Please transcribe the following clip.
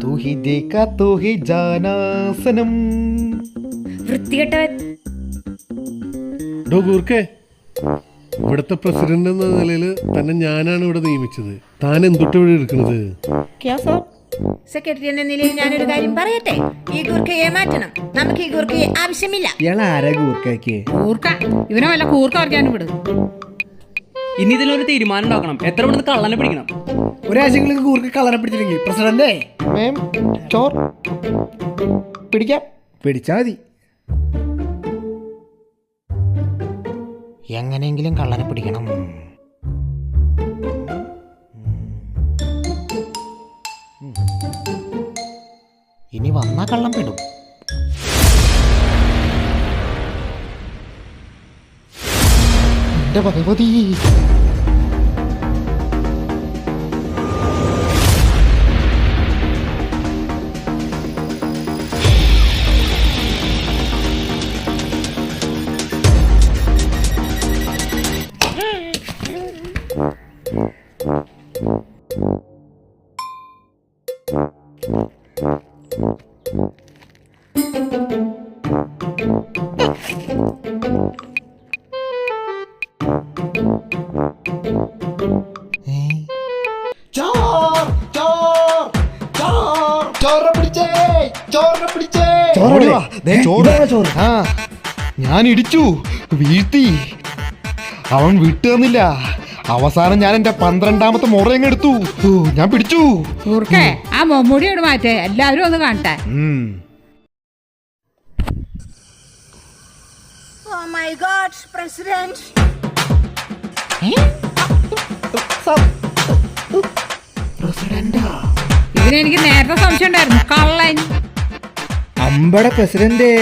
तू ही देखा तो ही जाना सनम. വൃത്തികെട്ടവൻ. ഗൂർക്കെ, ഇവിടുത്തെ പ്രസിഡന്റ് എന്ന നിലയിൽ തന്നെ ഞാനാണ് ഇവിടെ നിയമിച്ചത്. താൻ എന്തൊട്ട് ഇവിടെ എടുക്കുന്നത്? സെക്രട്ടറി എന്ന നിലയിൽ ഞാനൊരു കാര്യം പറയട്ടെ. ഈ ഗൂർഖയെ മാറ്റണം. നമുക്ക് ഈ ഗൂർഖയെ ആവശ്യമില്ല. ഇയാളാരാ ഗൂർക്കയ്ക്ക്? കൂർക്ക ഇവനെ വല്ല കൂർക്ക പറിക്കാനും വിടും. ഇനി ഇതിലൊരു തീരുമാനം ഉണ്ടാക്കണം. എത്ര ഇവിടുന്ന് കള്ളനെ പിടിക്കണം? ഒരാഴ്ചങ്ങൾക്ക് കൂർക്ക് കള്ളനെ പിടിച്ചില്ലെങ്കിൽ പ്രസിഡന്റേ മേം ചോർ പിടിക്കാം. പിടിച്ചാ മതി. എങ്ങനെയെങ്കിലും കള്ളനെ പിടിക്കണം. ഇനി വന്ന കള്ളം പെടും. എന്റെ ഭഗവതി, ഞാൻ ഇടിച്ചു, വീഴ്ത്തി. അവൻ വിട്ടു തന്നില്ല. അവസാനം ഞാൻ എന്റെ 12ാമത്തെ മുറയങ്ങ് എടുത്തു. ഞാൻ പിടിച്ചു. കൂർക്കേ, ആ മമ്മൂടിയോട് മാറ്റേ, എല്ലാവരും ഒന്ന് കാണട്ടെ. Oh my God, President. ഇതിനെനിക്ക് നേരത്തെ സംശയം ഉണ്ടായിരുന്നു. കള്ളൻ. അമ്പട പ്രസിഡന്റ്.